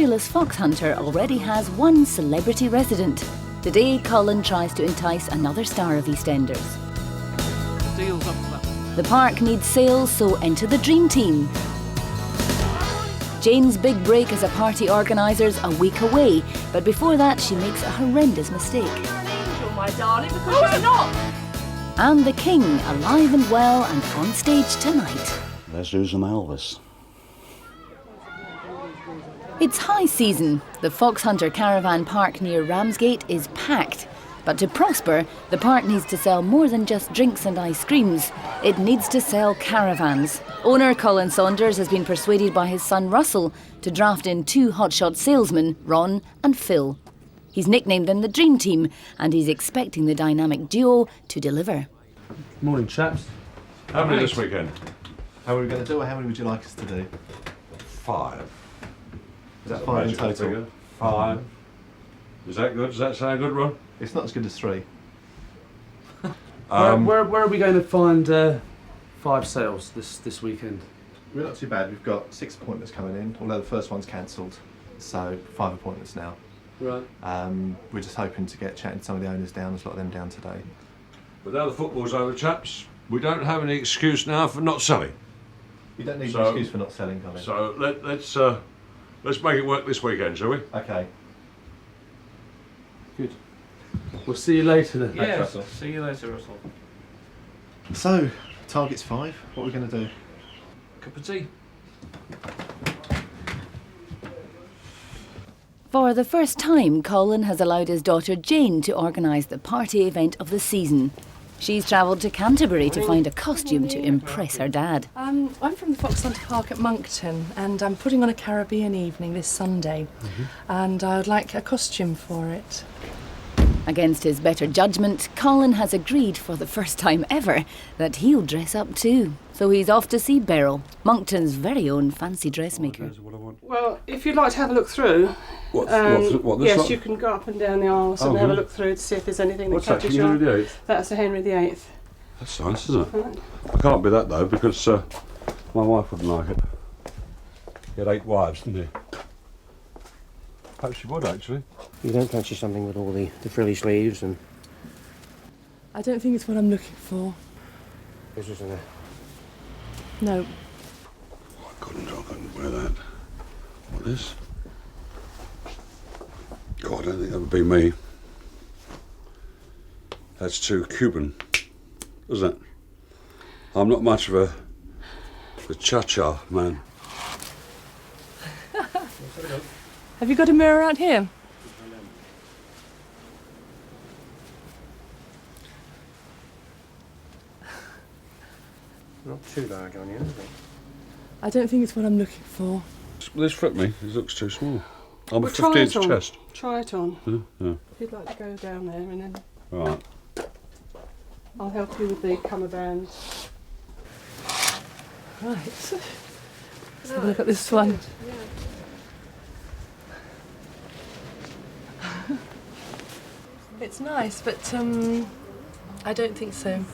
fabulous fox hunter already has one celebrity resident. Today, Colin tries to entice another star of EastEnders. Deal's up for that. The park needs sales, so enter the dream team. Jane's big break as a party organiser's a week away, but before that she makes a horrendous mistake. Angel, my darling, because you're not. And the King, alive and well and on stage tonight. Let's do some Elvis. It's high season. The Fox Hunter Caravan Park near Ramsgate is packed. But to prosper, the park needs to sell more than just drinks and ice creams. It needs to sell caravans. Owner Colin Saunders has been persuaded by his son Russell to draft in two hotshot salesmen, Ron and Phil. He's nicknamed them the Dream Team, and he's expecting the dynamic duo to deliver. Morning, chaps. How many this weekend? How are we going to do, or how many would you like us to do? 5. Is that 5 in total? Figure? 5. Is that good? Does that sound good, Ron? It's not as good as 3. Where are we going to find 5 sales this weekend? We're not too bad. We've got 6 appointments coming in, although the first one's cancelled. So 5 appointments now. Right. We're just hoping to get chatting to some of the owners down. There's a lot of them down today. But now the football's over, chaps, we don't have any excuse now for not selling. You don't need an excuse for not selling, Colin. So let's make it work this weekend, shall we? Okay. Good. We'll see you later then. Yes, Russell. see you later, Russell. So, target's 5. What are we going to do? Cup of tea. For the first time, Colin has allowed his daughter Jane to organise the party event of the season. She's travelled to Canterbury to find a costume to impress her dad. I'm from the Fox Hunter Park at Monkton, and I'm putting on a Caribbean evening this Sunday, and I would like a costume for it. Against his better judgment, Colin has agreed for the first time ever that he'll dress up too. So he's off to see Beryl, Monkton's very own fancy dressmaker. Well, if you'd like to have a look through, What this yes, lot? you can go up and down the aisles and have a look through to see if there's anything What's that that, catches King your Henry eye. VIII? That's a Henry VIII. That's nice, isn't it? I can't be that though, because my wife wouldn't like it. He had 8 wives, didn't he? Perhaps she would, actually. You don't fancy something with all the frilly sleeves and... I don't think it's what I'm looking for. This isn't it? No. I couldn't wear that. What this? God, I don't think that would be me. That's too Cuban, isn't it? I'm not much of a cha-cha man. Have you got a mirror out here? Not too large on you, is it? I don't think it's what I'm looking for. This fit me. It looks too small. I'm Well, a try 50-inch it on. chest. Try it on. Yeah. If you'd like to go down there, and then Right. I'll help you with the cummerbund. Right. Let's have a look at this one. It's nice, but I don't think so.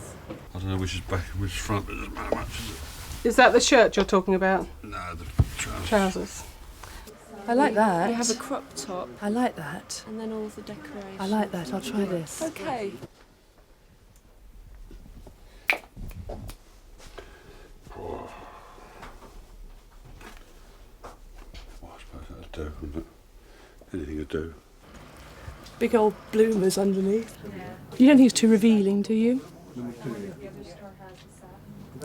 I don't know which is back and which is front, but it doesn't matter much, does it? Is that the shirt you're talking about? No, the trousers. Trousers. I like that. You have a crop top I like that. and then all of the decorations. I like that. I'll try this. Okay. Well, I suppose that'd do, wouldn't it? Anything would do. Big old bloomers underneath. You don't think it's too revealing, do you?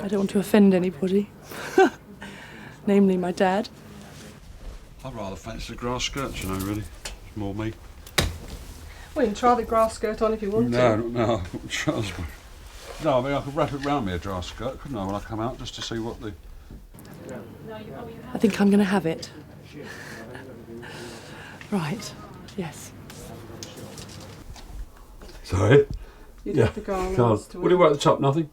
I don't want to offend anybody. Namely my dad. I'd rather fancy the grass skirts, you know, really. It's more me. Well, you can try the grass skirt on if you want No, to. no, trousers. No, I mean, I could wrap it round me, a grass skirt, couldn't I, when I come out, just to see what the... I think I'm going to have it. Right. Yes. Sorry? You'd Yeah, have the garlands Can't. to What do you wear at the top? Nothing?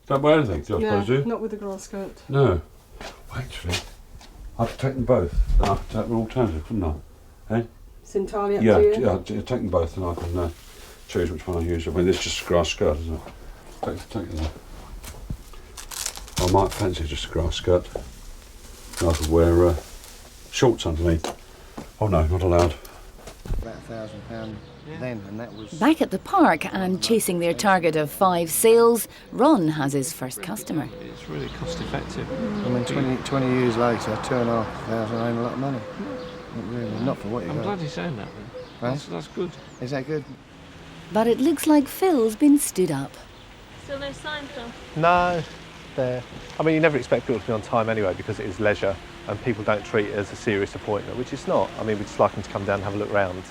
Don't wear anything, do I No, suppose, do you? not with the grass skirt. No. Well, actually, I could take them both, and I could take an alternative, couldn't I? Eh? It's entirely up Yeah, to you. yeah, take them both, and I can choose which one I use. I mean, this is just a grass skirt, isn't it? Take it there. I might fancy just a grass skirt. And I could wear shorts underneath. Oh no, not allowed. About £1,000 then, and that was... Back at the park and chasing their target of 5 sales, Ron has his first customer. It's really cost effective. I mean, 20 years later, £2,500 ain't a lot of money. Not really, not for what you I'm got. glad you're saying that then. That's good. Is that good? But it looks like Phil's been stood up. Still no sign, Phil? No, there. I mean, you never expect people to be on time anyway because it is leisure and people don't treat it as a serious appointment, which it's not. I mean, we just like them to come down and have a look round.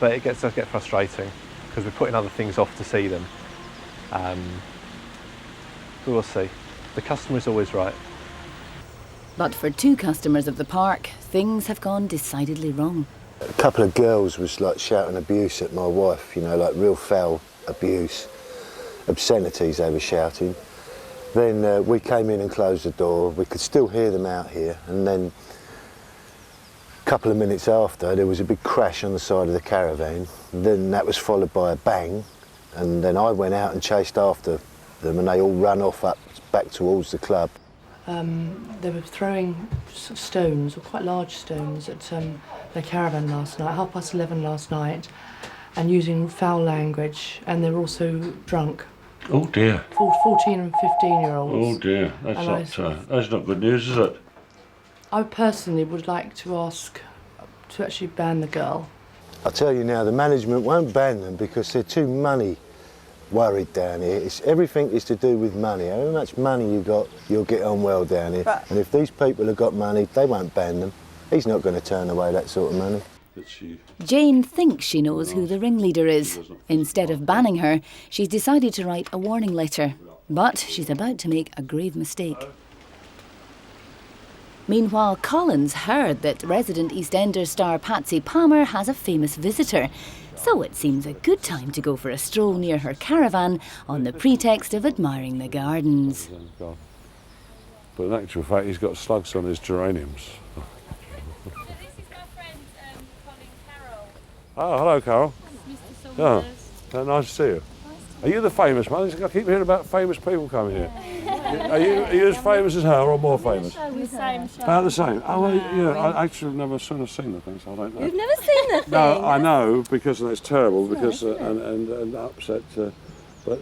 But it does get frustrating because we're putting other things off to see them. We'll see. The customer is always right. But for 2 customers of the park, things have gone decidedly wrong. A couple of girls was like shouting abuse at my wife, you know, like real foul abuse, obscenities they were shouting. Then we came in and closed the door. We could still hear them out here, and then a couple of minutes after there was a big crash on the side of the caravan. Then that was followed by a bang, and then I went out and chased after them, and they all ran off up back towards the club. They were throwing stones, or quite large stones, at their caravan last night, 11:30 last night, and using foul language, and they were also drunk. Oh dear. 14 and 15-year-olds. Oh dear, that's not good news, is it? I personally would like to ask to actually ban the girl. I tell you now, the management won't ban them because they're too money worried down here. Everything is to do with money. However much money you got, you'll get on well down here. And if these people have got money, they won't ban them. He's not going to turn away that sort of money. Jane thinks she knows who the ringleader is. Instead of banning her, she's decided to write a warning letter. But she's about to make a grave mistake. Meanwhile, Collins heard that resident EastEnders star Patsy Palmer has a famous visitor. So it seems a good time to go for a stroll near her caravan on the pretext of admiring the gardens. But in actual fact, he's got slugs on his geraniums. This is my friend Colin Carroll. Oh, hello, Carol. Mr. Saunders. Nice to see you. Are you the famous one? I keep hearing about famous people coming here. Are you as famous as her or more famous? The same show. About the same. Oh, well, yeah. I actually have never seen the thing, so I don't know. You've never seen the thing? No, I know because it's terrible because and upset. But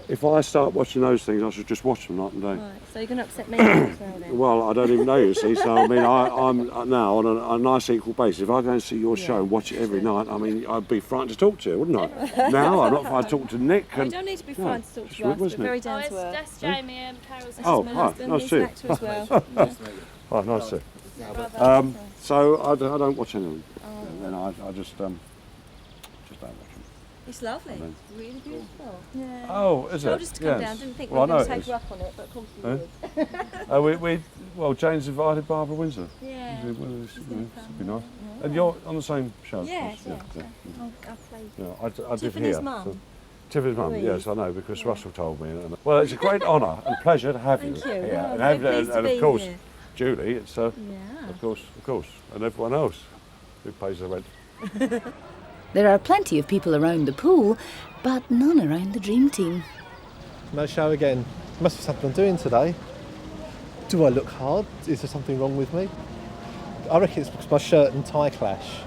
if I start watching those things, I should just watch them night and day. Right, so you're going to upset me as well then? Well, I don't even know, you see. So I mean, I'm now on a nice equal basis. If I go and see your show, and watch it every night, I mean, I'd be frightened to talk to you, wouldn't I? Now I'm not. If I talk to Nick, You don't need to be frightened to talk to us. We're very down to earth. That's Jamie, Carol's hi, husband. nice He's to an see actor as well. Oh, nice to see you. So I don't watch anything, and I just don't watch them. It's lovely. It's really beautiful. Yeah. Oh, is it? I just to come down. Didn't think we Well, were I know going to it take is. her up on it, but of course we did. Well, Jane's invited Barbara Windsor. Yeah. Well, it'd be nice. And you're on the same show? Yes, of course? yes. I played Yeah, I did Tiffany's hear. mum. So, Tiffany's mum, Louise. yes, I know, because Russell told me. Well, it's a great honour and pleasure to have you. Thank you. here. Well, And, I'm very pleased to and be of course, here. Julie, it's Yeah. of course, and everyone else who pays the rent. There are plenty of people around the pool, but none around the dream team. No show again. Must be something I'm doing today. Do I look hard? Is there something wrong with me? I reckon it's because my shirt and tie clash.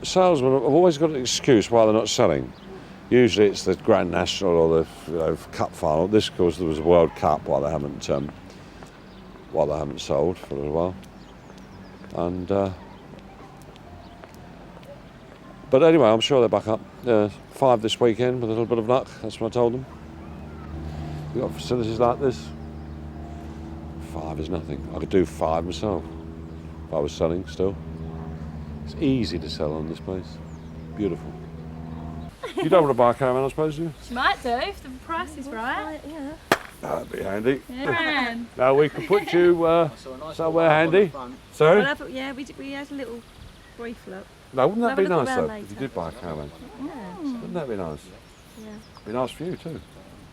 Salesmen have always got an excuse why they're not selling. Usually it's the Grand National or the Cup final. This, of course, there was a World Cup why they haven't sold for a little while. And but anyway, I'm sure they're back up. 5 this weekend with a little bit of luck. That's what I told them. We've got facilities like this. 5 is nothing. I could do 5 myself if I was selling still. It's easy to sell on this place. Beautiful. You don't want to buy a caravan, I suppose, do you? She might do if the price is right. Yeah. That'd be handy. Yeah. Now we can put you somewhere handy. Sorry? We had a little brief look. No, wouldn't that be We'll have a look nice though? around If you later. did buy a caravan. Yeah. Wouldn't that be nice? Yeah. Be nice for you too.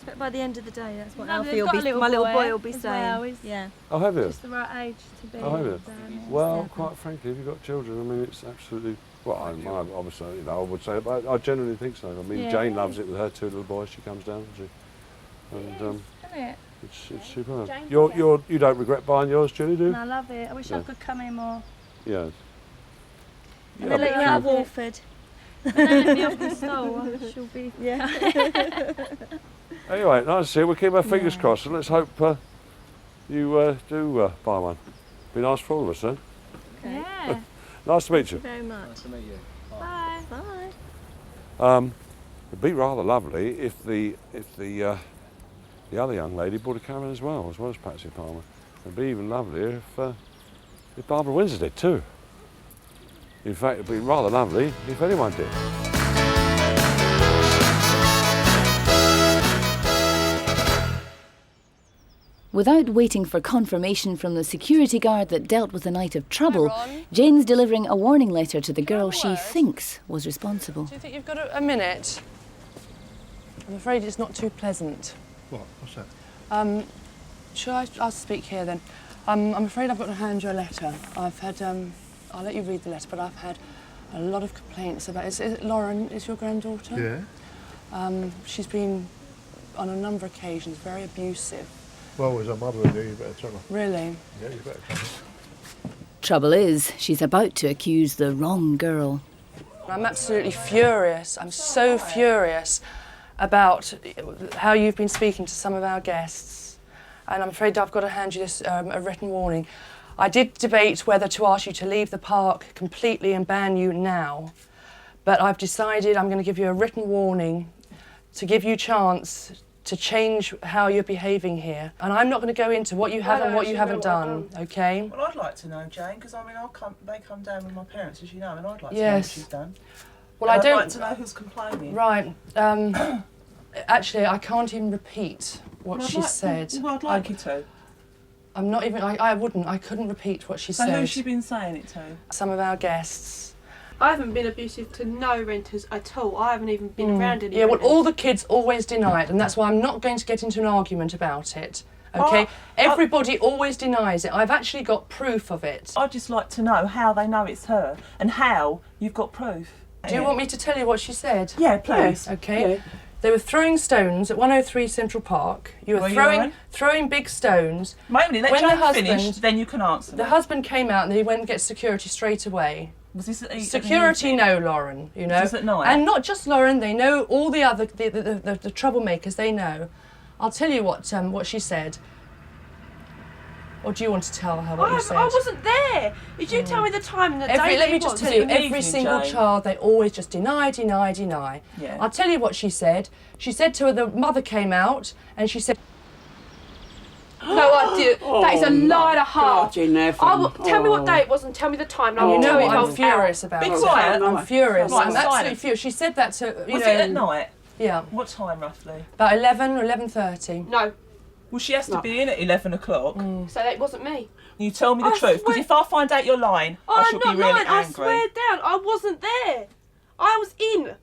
But by the end of the day, that's what No, Alfie we've got a little my little boy boy will be as saying. well, he's Yeah. Oh, have you? Just the right age to be. Oh, have you? down Well, there. quite frankly, if you've got children, I mean, it's absolutely. Well, I obviously, I would say, but I generally think so. I mean, Yeah. Jane loves it with her 2 little boys. She comes down, doesn't she? And Isn't it? it's superb. Jane You don't regret buying yours, Julie, do you? And I love it. I wish I Yeah. could come in more. Yeah. And they let you out of Walford. And they let me off the stall. She'll be... Yeah. Anyway, nice to see you. We'll keep our fingers crossed and let's hope you do buy one. Be nice for all of us then. Okay. Yeah. Nice to meet you. Thank you very much. Nice to meet you. Bye. Bye. It'd be rather lovely if the other young lady bought a caravan as well as Patsy Palmer. It'd be even lovelier if Barbara Windsor did too. In fact, it'd be rather lovely if anyone did. Without waiting for confirmation from the security guard that dealt with the night of trouble, Jane's delivering a warning letter to the girl she thinks was responsible. Do you think you've got a minute? I'm afraid it's not too pleasant. What? What's that? I'll speak here then. I'm afraid I've got to hand you a letter. I've had, I'll let you read the letter, but I've had a lot of complaints about, is it Lauren, is your granddaughter? Yeah. She's been, on a number of occasions, very abusive. Well, as a mother in there, you better tell her. Really? Yeah, you better tell her. Trouble is, she's about to accuse the wrong girl. I'm absolutely furious. I'm so furious about how you've been speaking to some of our guests. And I'm afraid I've got to hand you this, a written warning. I did debate whether to ask you to leave the park completely and ban you now. But I've decided I'm going to give you a written warning to give you a chance to change how you're behaving here. And I'm not going to go into what you have and what you haven't done, okay? Well, I'd like to know, Jane, because I mean, they come down with my parents, as you know, and I'd like to know what she's done. Well, I'd like to know who's complaining. Right. Actually, I can't even repeat what she said. Well, I'd like you to. I'm not even, I wouldn't, I couldn't repeat what she said. So who's she been saying it to? Some of our guests. I haven't been abusive to no renters at all. I haven't even been around any well, renters. all the kids always deny it, and that's why I'm not going to get into an argument about it. Okay? Everybody always denies it. I've actually got proof of it. I'd just like to know how they know it's her and how you've got proof. Do you want me to tell you what she said? Yeah, please. Yeah, okay. Yeah. They were throwing stones at 103 Central Park. You were throwing big stones. Wait a minute, let Jane finish, then you can answer. The husband came out and he went and get security straight away. Was this security? No, Lauren. You know, was this at night? And not just Lauren. They know all the other the troublemakers. They know. I'll tell you what she said. Or do you want to tell her what you said? I wasn't there. Did you tell me the time and the date? Let me just tell you, every single child, they always just deny. Yeah. I'll tell you what she said. She said to her, the mother came out and she said, no, I did. That is a lie and a half. Tell me what day it was and tell me the time. And you know what I'm furious about. Be quiet. I'm furious. Right, I'm absolutely furious. She said that to, Was it at night? Yeah. What time roughly? About 11 or 11:30. No. Well, she has to be in at 11 o'clock. So that wasn't me. You tell me the truth, because if I find out you're lying, I shall be really angry. I swear down, I wasn't there. I was in.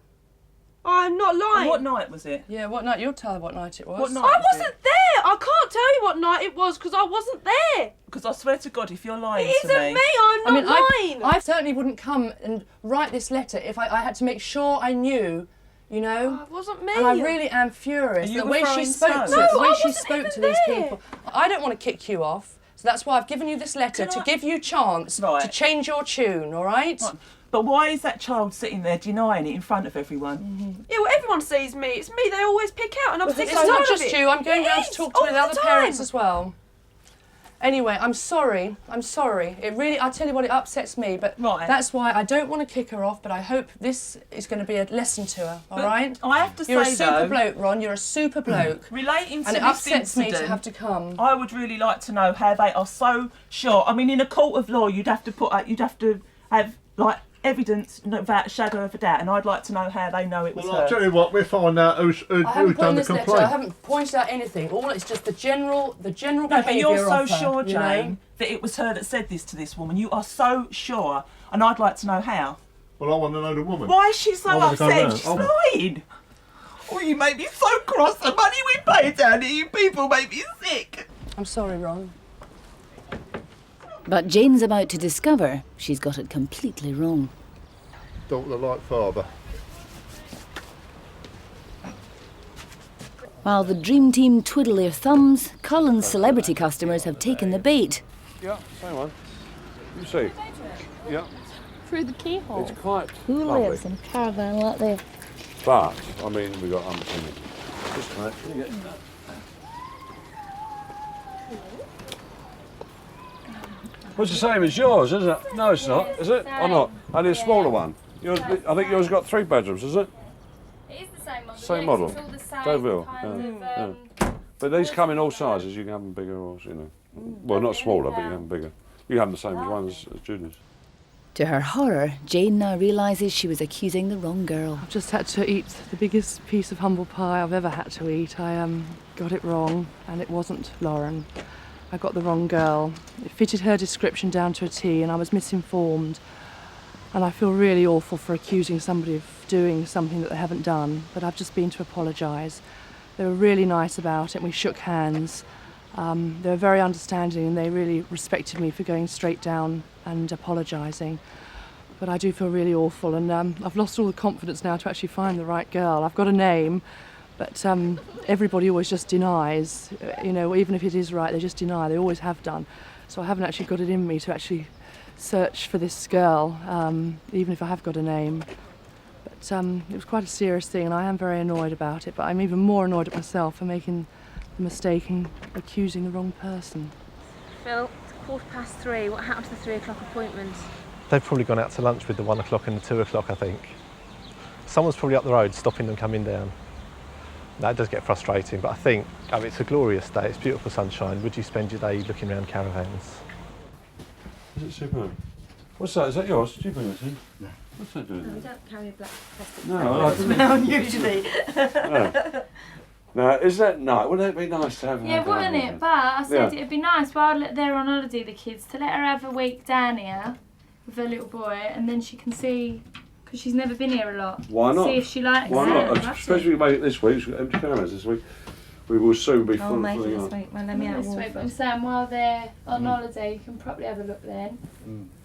I'm not lying. And what night was it? Yeah, what night? You'll tell her what night it was. What night I wasn't there. I can't tell you what night it was because I wasn't there. Because I swear to God, if you're lying it to me... It isn't me, I'm not lying. I certainly wouldn't come and write this letter if I had to make sure I knew, you know. Oh, it wasn't me. And I really am furious. The way she spoke to these people. I don't want to kick you off, so that's why I've given you this letter to give you a chance to change your tune, all right? But why is that child sitting there denying it in front of everyone? Mm-hmm. Yeah, well, everyone sees me. It's me they always pick out, and I'm sick It's not just you. I'm going around to talk to the other parents as well. Anyway, I'm sorry. It really, I'll tell you what, it upsets me, but that's why I don't want to kick her off, but I hope this is going to be a lesson to her, all right? I have to say, you're a super bloke, Ron, you're a super bloke. Relating to and it this upsets incident, me to have to come. I would really like to know how they are so sure. I mean, in a court of law, you'd have to have, like, evidence without a shadow of a doubt, and I'd like to know how they know it was her. I'll tell you what, we'll find out who's done the complaint. I haven't pointed out anything. All it's just the general behaviour. No, but you're so sure, Jane, that it was her that said this to this woman. You are so sure, and I'd like to know how. Well, I want to know the woman. Why is she so upset? She's lying. Oh, you make me so cross. The money we pay down here, you people make me sick. I'm sorry, Ron. But Jane's about to discover she's got it completely wrong. Don't look like father. While the dream team twiddle their thumbs, Colin's celebrity customers have taken the bait. Yeah, same one. You see. Yeah. through the keyhole. It's quite Who lovely. lives in a caravan like this? But, I mean, we've got umpteen. Just right, you get that. Well, it's the same as yours, isn't it? No, it's not, is it? Or not? Only a smaller one. Yours, I think yours got 3 bedrooms, is it? It is the same model. Same model. It's all the same Deauville, kind yeah, of, But these come in all sizes. You can have them bigger or, you know. Well, not smaller, but you can have them bigger. You can have them the same as one as Junior's. To her horror, Jane now realises she was accusing the wrong girl. I've just had to eat the biggest piece of humble pie I've ever had to eat. I got it wrong, and it wasn't Lauren. I got the wrong girl. It fitted her description down to a T, and I was misinformed. And I feel really awful for accusing somebody of doing something that they haven't done, but I've just been to apologise. They were really nice about it, and we shook hands. They were very understanding, and they really respected me for going straight down and apologising. But I do feel really awful, and I've lost all the confidence now to actually find the right girl. I've got a name, but everybody always just denies. You know, even if it is right, they just deny. They always have done. So I haven't actually got it in me to actually search for this girl, even if I have got a name. But it was quite a serious thing, and I am very annoyed about it, but I'm even more annoyed at myself for making the mistake in accusing the wrong person. Phil, it's 3:15. What happened to the 3 o'clock appointment? They've probably gone out to lunch with the 1 o'clock and the 2 o'clock, I think. Someone's probably up the road stopping them coming down. That does get frustrating, but I think, I mean, it's a glorious day, it's beautiful sunshine. Would you spend your day looking around caravans? Is it Superman? What's that? Is that yours? Did you bring it in? No. What's that doing? No, we don't carry a black plastic No, bag. I Smell usually. No. Now, is that nice? Wouldn't it be nice to have? Yeah, wouldn't it? But I said it'd be nice while they're on holiday, the kids, to let her have a week down here with her little boy, and then she can see, because she's never been here a lot. Why not? See if she likes it. Why not? Especially we make it this week. We've got empty caravans this week. We will soon be full. I'll make it filling this up. week. Well, let me out This of week, but I'm saying while they're on holiday, you can probably have a look then.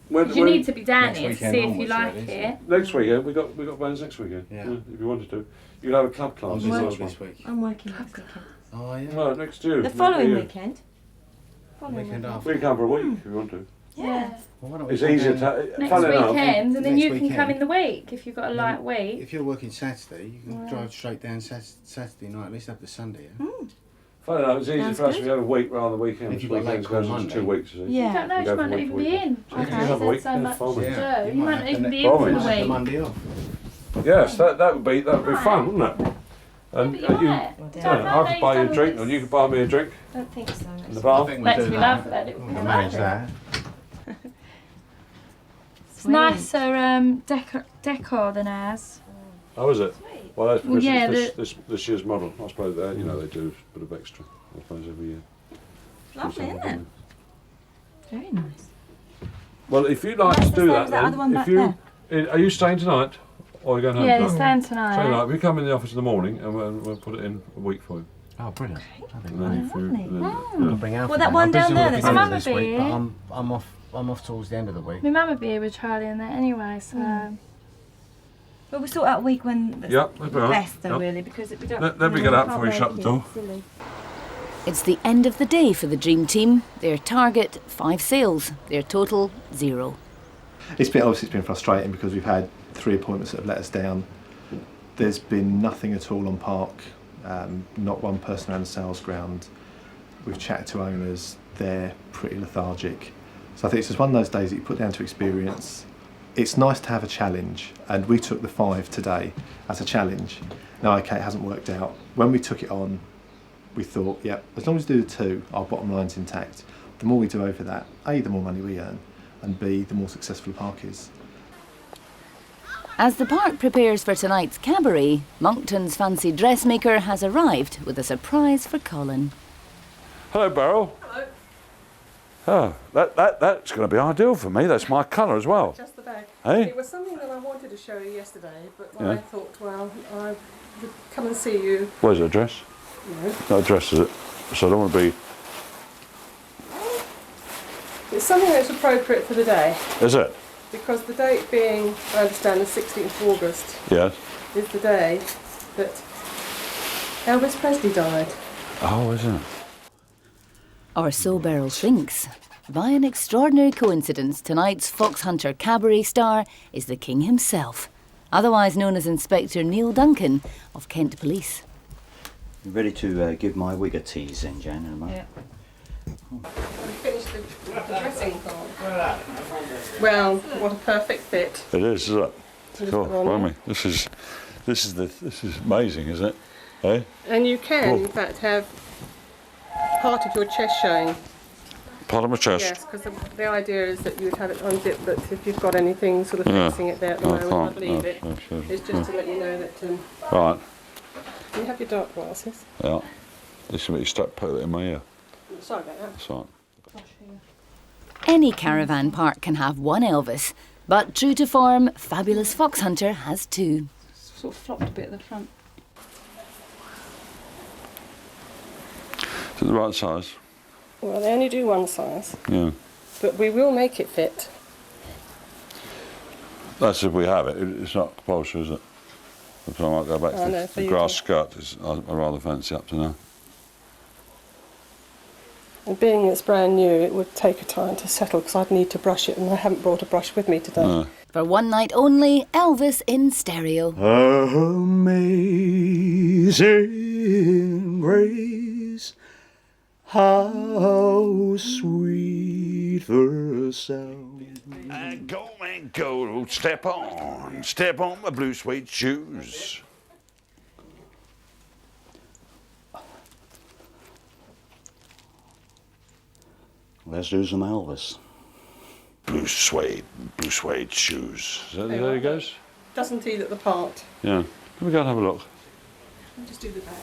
When, You need to be down next here to weekend see if you onwards, like really, it. Next weekend we got plans next weekend. Yeah. If you wanted to, you'll have a club class. I'm as busy well. this week. I'm working next weekend. Oh, yeah. Well, next year. The following Yeah. weekend. Weekend after. We can come for a week if you want to. Yeah. Well, why don't we It's come easier down- to. Next Funny enough, weekend, and then Next you can come weekend. in the week if you've got a light week. If you're working Saturday, you can drive straight down Saturday night, at least have the Sunday. Yeah? funny enough, it's easier Sounds for us good. if we have a week rather than weekend. If you've got a late Weekends call goes on Monday. 2 weeks. You see. You Yeah. don't know, You she go might from not week even to be week. in. Yeah, Okay, you have a there's week, so yeah, much fine. to do. Yeah. You might not even be in Fine. for You the might have the week. Monday off. Yes, that would be fun, wouldn't it? And But you're you, right. I could buy you a drink, or you could buy me a drink I don't think so. in the bar. Makes me laugh at that. It would be We'll manage lovely. that. It's nicer decor than ours. Oh, is it? Well, that's because Yeah, it's this year's model. I suppose they do a bit of extra. I suppose every year. Lovely, isn't it? Very nice. Well, if you'd like That's to the do same that, as that other one then, back if you are you staying tonight, or are you going home? Yeah, tonight? they're staying So tonight. like, we come in the office in the morning, and we'll put it in a week for you. Oh, brilliant. And then if you, lovely. and then, I'll bring Alfie Well, that down. one I'm down busy there all that's- the My end mum this would be week, but here. I'm off towards the end of the week. My mum would be here with Charlie and that anyway, so. But we sort out a week when that's Yep, that'd be all right. best though, Yep. really, because we don't. Let me get out before you shut the door. Silly. It's the end of the day for the Dream Team. Their target, 5 sales. Their total, 0. It's been frustrating because we've had 3 appointments that have let us down. There's been nothing at all on park, not one person around the sales ground. We've chatted to owners, they're pretty lethargic. So I think it's just one of those days that you put down to experience. It's nice to have a challenge, and we took the 5 today as a challenge. Now, okay, it hasn't worked out. When we took it on, we thought, yeah, as long as we do the 2, our bottom line's intact. The more we do over that, A, the more money we earn, and B, the more successful the park is. As the park prepares for tonight's cabaret, Monkton's fancy dressmaker has arrived with a surprise for Colin. Hello, Beryl. Hello. Oh, that's going to be ideal for me. That's my colour as well. Just the bag. Hey? It was something that I wanted to show you yesterday, but Yeah. I thought, well, I would come and see you. Where's the dress? No. Not a dress, is it? So I don't want to be... It's something that's appropriate for the day, Is it? because the date being, I understand, the 16th of August Yes. is the day that Elvis Presley died. Oh, is it? Or so Beryl thinks. By an extraordinary coincidence, tonight's fox hunter cabaret star is the king himself, otherwise known as Inspector Neil Duncan of Kent Police. You ready to give my wig a tease then, Jan, in a moment? Yeah. We finished the dressing part. Well, what a perfect fit. It is, isn't it? Just Cool, put on blimey. This is amazing, isn't it? Eh? And you can, in fact, have part of your chest showing. Part of my chest. Yes, because the idea is that you would have it unzipped, but if you've got anything sort of fixing it there at the moment, I'd leave it. Sure. It's just to let you know that Right. you have your dark glasses. Yeah. This is what you start putting it in my ear. Sorry about that. That's right. Any caravan park can have one Elvis, but true to form, Fabulous Fox Hunter has two. Sort of flopped a bit at the front. Is it the right size? Well, they only do one size, Yeah. but we will make it fit. That's if we have it. It's not compulsory, is it? So I might go back Oh, to no, for the you grass to- skirt. I rather fancy up to now. And being it's brand new, it would take a time to settle because I'd need to brush it, and I haven't brought a brush with me today. No. For one night only, Elvis in stereo. Amazing grace, how sweet the sound. And go, step on my blue suede shoes. Let's do some Elvis. Blue suede shoes. Is that there he goes? Doesn't he look the part? Yeah. Can we go and have a look? I'll just do the back.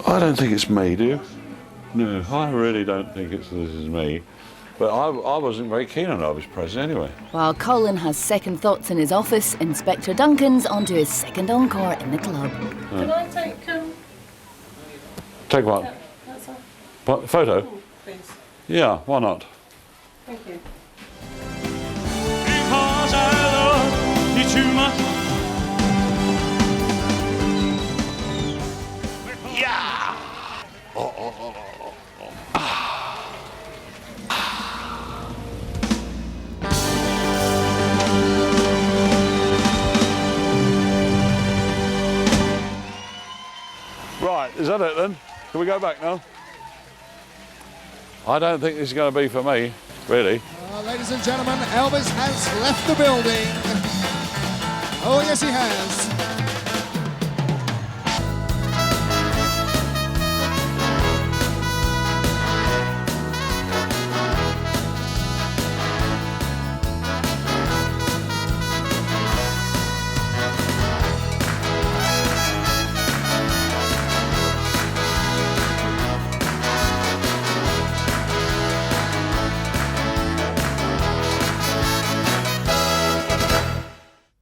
I don't think it's me, do you? No, I really don't think this is me. But I wasn't very keen on Elvis Presley anyway. While Colin has second thoughts in his office, Inspector Duncan's on to his second encore in the club. Can I take Take what? that's all. What, photo? Please. Yeah, why not? Thank you. Because I love you too much. Yeah! Right, is that it then? Can we go back now? I don't think this is going to be for me, really. Ladies and gentlemen, Elvis has left the building. Oh, yes, he has.